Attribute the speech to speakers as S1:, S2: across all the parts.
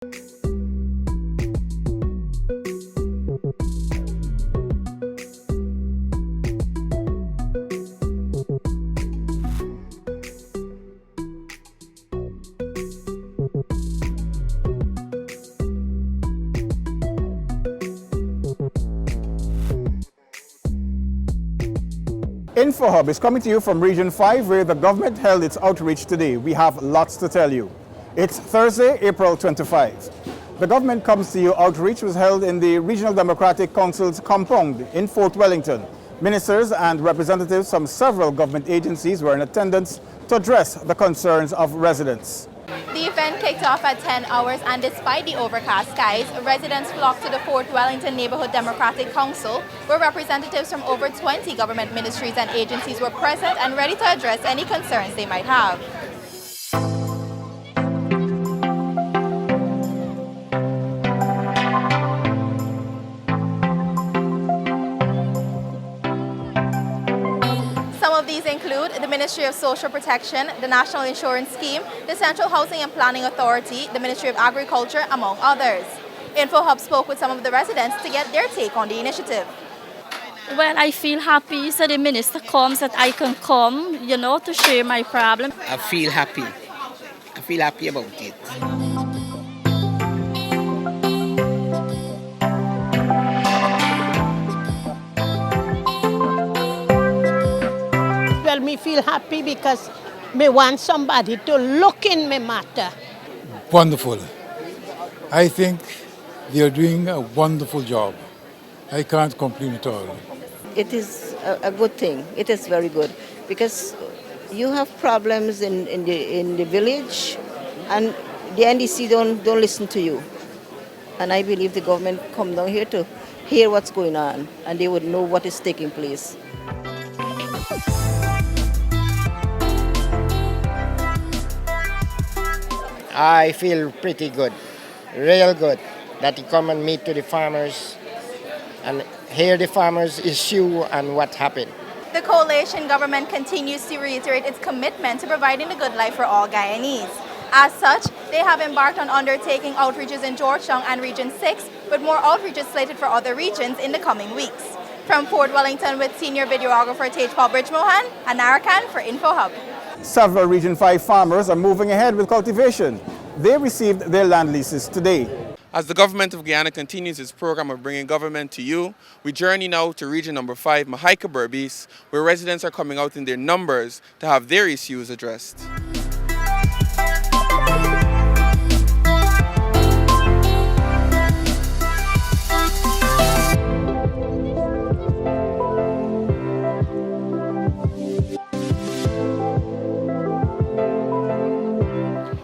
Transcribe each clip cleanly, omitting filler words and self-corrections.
S1: InfoHub is coming to you from Region 5, where the government held its outreach today. We have lots to tell you. It's Thursday, April 25. The government comes to you outreach was held in the Regional Democratic Council's compound in Fort Wellington. Ministers and representatives from several government agencies were in attendance to address the concerns of residents.
S2: The event kicked off at 10 hours, and despite the overcast skies, residents flocked to the Fort Wellington Neighborhood Democratic Council, where representatives from over 20 government ministries and agencies were present and ready to address any concerns they might have. Some of these include the Ministry of Social Protection, the National Insurance Scheme, the Central Housing and Planning Authority, the Ministry of Agriculture, among others. InfoHub spoke with some of the residents to get their take on the initiative.
S3: Well, I feel happy, so the minister comes that I can come, to share my problem.
S4: I feel happy. I feel happy about it.
S5: Well, me feel happy because me want somebody to look in my matter.
S6: Wonderful. I think they're doing a wonderful job. I can't complain at all.
S7: It is a good thing. It is very good because you have problems in the village, and the NDC don't listen to you. And I believe the government come down here to hear what's going on, and they would know what is taking place.
S4: I feel pretty good, real good, that you come and meet to the farmers and hear the farmers' issue and what happened.
S2: The coalition government continues to reiterate its commitment to providing a good life for all Guyanese. As such, they have embarked on undertaking outreaches in Georgetown and Region 6, with more outreaches slated for other regions in the coming weeks. From Fort Wellington with senior videographer Tejpal Bridgemohan, Anarakan for InfoHub.
S1: Several Region 5 farmers are moving ahead with cultivation. They received their land leases today.
S8: As the government of Guyana continues its program of bringing government to you, we journey now to region number 5, Mahaica Berbice, where residents are coming out in their numbers to have their issues addressed.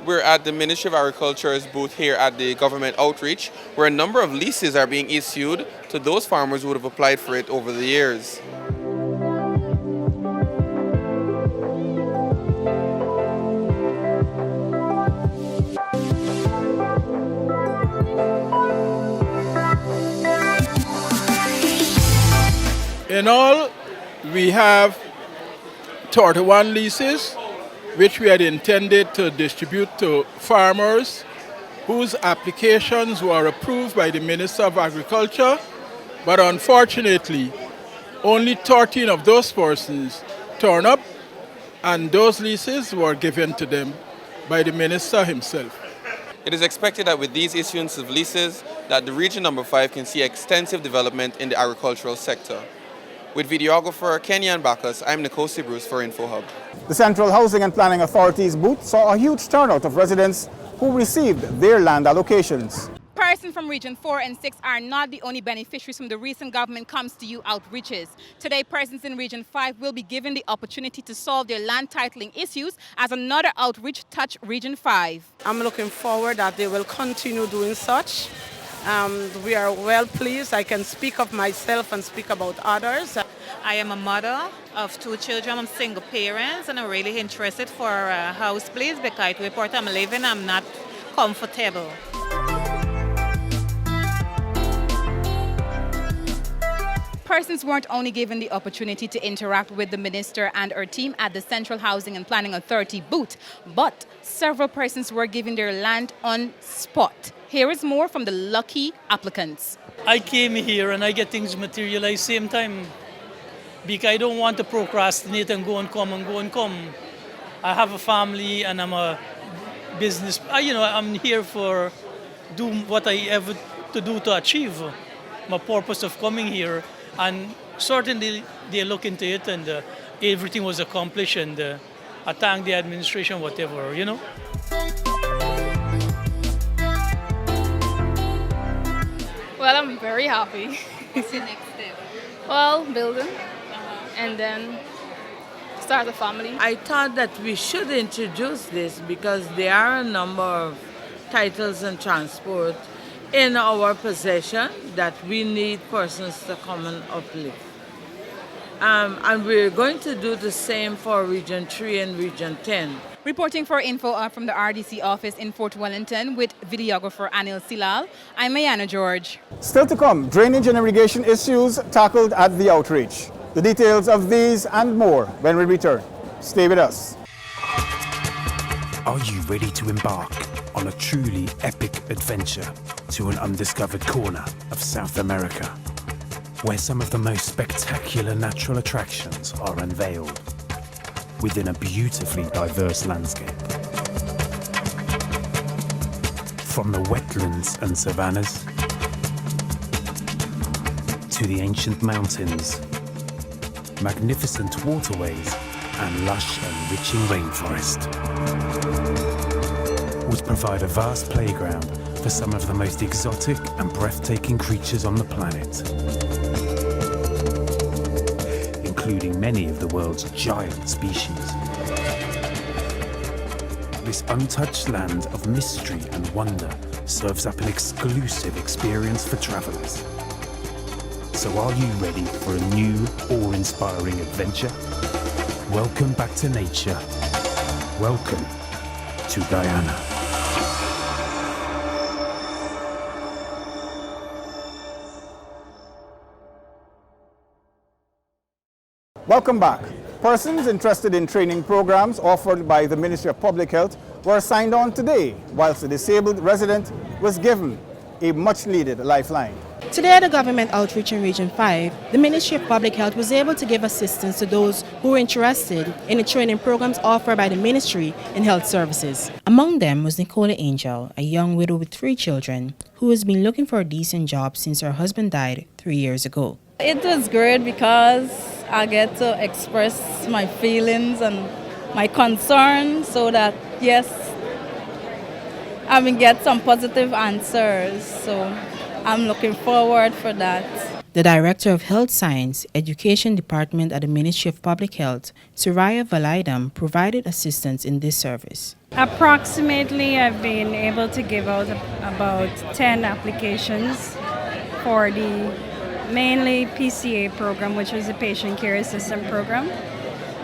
S8: We're at the Ministry of Agriculture's booth here at the government outreach, where a number of leases are being issued to those farmers who would have applied for it over the years.
S9: In all, we have 31 leases, which we had intended to distribute to farmers whose applications were approved by the Minister of Agriculture, but unfortunately, only 13 of those persons turned up, and those leases were given to them by the Minister himself.
S8: It is expected that with these issuance of leases, that the region number 5 can see extensive development in the agricultural sector. With videographer Kenyan Bacchus, I'm Nikosi Bruce for InfoHub.
S1: The Central Housing and Planning Authority's booth saw a huge turnout of residents who received their land allocations.
S10: Persons from Region 4 and 6 are not the only beneficiaries from the recent government comes to you outreaches. Today, persons in Region 5 will be given the opportunity to solve their land titling issues as another outreach touch Region 5.
S11: I'm looking forward that they will continue doing such. We are well pleased. I can speak of myself and speak about others.
S12: I am a mother of 2 children. I'm single parents, and I'm really interested for a house, please, because the report I'm living, I'm not comfortable.
S10: Persons weren't only given the opportunity to interact with the minister and her team at the Central Housing and Planning Authority booth, but several persons were given their land on spot. Here is more from the lucky applicants.
S13: I came here and I get things materialized same time because I don't want to procrastinate and go and come and go and come. I have a family and I'm a business. I'm here for do what I ever to do to achieve my purpose of coming here. And certainly they look into it and everything was accomplished and I thank the administration, whatever,
S14: Well, I'm very happy.
S10: What's your next step?
S14: Well, building and then start a family.
S15: I thought that we should introduce this because there are a number of titles and transport in our possession that we need persons to come and uplift. And we're going to do the same for Region 3 and Region 10.
S10: Reporting for Info from the RDC office in Fort Wellington with videographer Anil Silal, I'm Mayana George.
S1: Still to come, drainage and irrigation issues tackled at the outreach. The details of these and more when we return. Stay with us.
S16: Are you ready to embark on a truly epic adventure to an undiscovered corner of South America, where some of the most spectacular natural attractions are unveiled within a beautifully diverse landscape? From the wetlands and savannas to the ancient mountains, magnificent waterways and lush enriching rainforest would provide a vast playground for some of the most exotic and breathtaking creatures on the planet, including many of the world's giant species. This untouched land of mystery and wonder serves up an exclusive experience for travelers. So are you ready for a new, awe-inspiring adventure? Welcome back to nature. Welcome to Guyana.
S1: Welcome back. Persons interested in training programs offered by the Ministry of Public Health were signed on today, whilst a disabled resident was given a much-needed lifeline.
S17: Today at the Government Outreach in Region 5, the Ministry of Public Health was able to give assistance to those who were interested in the training programs offered by the Ministry in Health Services. Among them was Nicola Angel, a young widow with 3 children, who has been looking for a decent job since her husband died 3 years ago.
S18: It was great because I get to express my feelings and my concerns so that, yes, I will get some positive answers. So I'm looking forward for that.
S17: The Director of Health Science, Education Department at the Ministry of Public Health, Suraya Valaidam, provided assistance in this service.
S19: Approximately, I've been able to give out about 10 applications for the mainly PCA program, which is a Patient Care Assistant program.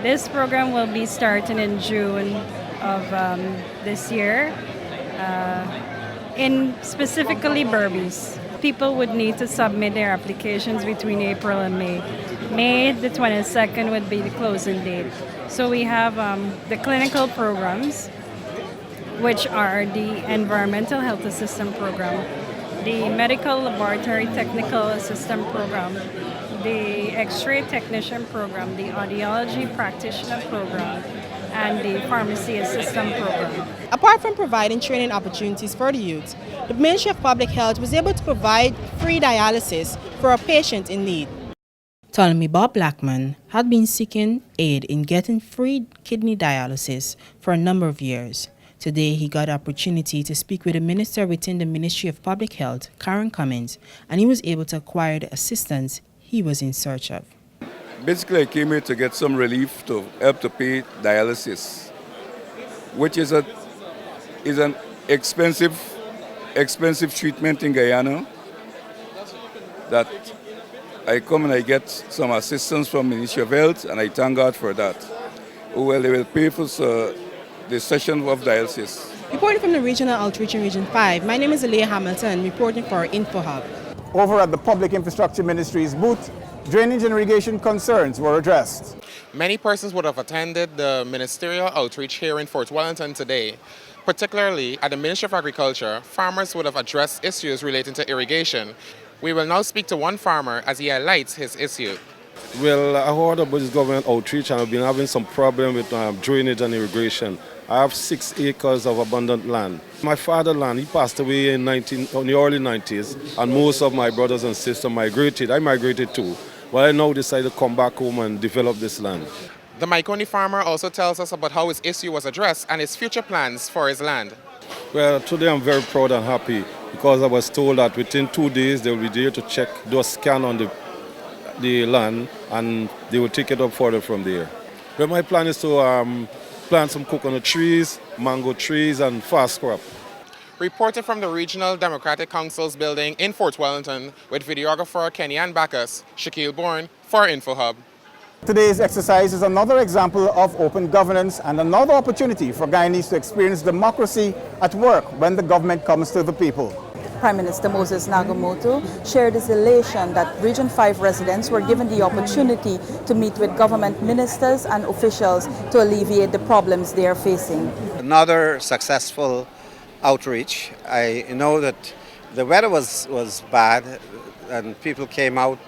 S19: This program will be starting in June of this year, in specifically Berbice. People would need to submit their applications between April and May. May the 22nd would be the closing date. So we have the clinical programs, which are the Environmental Health Assistant Program, the Medical Laboratory Technical Assistant Program, the X-ray Technician Program, the Audiology Practitioner Program, and the Pharmacy Assistant Program.
S17: Apart from providing training opportunities for the youth, the Ministry of Public Health was able to provide free dialysis for a patient in need. Ptolemy Bob Blackman had been seeking aid in getting free kidney dialysis for a number of years. Today, he got the opportunity to speak with a minister within the Ministry of Public Health, Karen Cummins, and he was able to acquire the assistance he was in search of.
S20: Basically, I came here to get some relief to help to pay dialysis, which is an expensive treatment in Guyana. That I come and I get some assistance from Ministry of Health, and I thank God for that. Well, they will pay for the session of dialysis.
S17: Reporting from the Regional Outreach in Region 5, my name is Alea Hamilton, reporting for InfoHub.
S1: Over at the Public Infrastructure Ministry's booth, drainage and irrigation concerns were addressed.
S21: Many persons would have attended the ministerial outreach here in Fort Wellington today,
S8: Particularly at the Ministry of Agriculture, farmers would have addressed issues relating to irrigation. We will now speak to one farmer as he highlights his issue.
S21: Well, I heard about this government outreach and I've been having some problem with drainage and irrigation. I have 6 acres of abundant land. My father's land, he passed away in the early 90s, and most of my brothers and sisters migrated. I migrated too. But I now decided to come back home and develop this land.
S8: The Maikoni farmer also tells us about how his issue was addressed and his future plans for his land.
S21: Well, today I'm very proud and happy because I was told that within 2 days they will be there to check, do a scan on the land, and they will take it up further from there. But my plan is to plant some coconut trees, mango trees, and fast crop.
S8: Reported from the Regional Democratic Council's building in Fort Wellington with videographer Kenyan Bacchus, Shaquille Bourne for InfoHub.
S1: Today's exercise is another example of open governance and another opportunity for Guyanese to experience democracy at work when the government comes to the people.
S22: Prime Minister Moses Nagamoto shared his elation that Region 5 residents were given the opportunity to meet with government ministers and officials to alleviate the problems they are facing.
S23: Another successful outreach. I know that the weather was bad and people came out.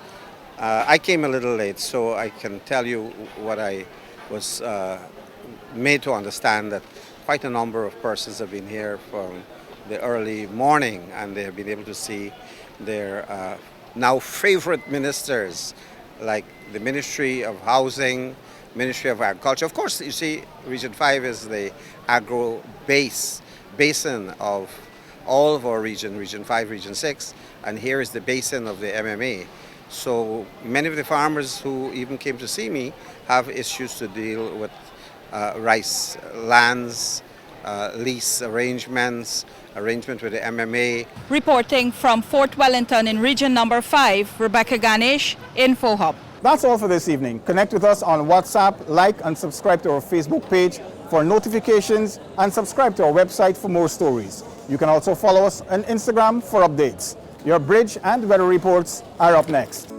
S23: I came a little late, so I can tell you what I was made to understand, that quite a number of persons have been here from the early morning, and they have been able to see their now favorite ministers, like the Ministry of Housing, Ministry of Agriculture. Of course, you see, Region 5 is the agro basin of all of our region, Region 5, Region 6, and here is the basin of the MMA. So many of the farmers who even came to see me have issues to deal with rice lands, lease arrangements, arrangement with the MMA.
S22: Reporting from Fort Wellington in Region Number 5, Rebecca Ganesh, InfoHub.
S1: That's all for this evening. Connect with us on WhatsApp, like and subscribe to our Facebook page for notifications, and subscribe to our website for more stories. You can also follow us on Instagram for updates. Your bridge and weather reports are up next.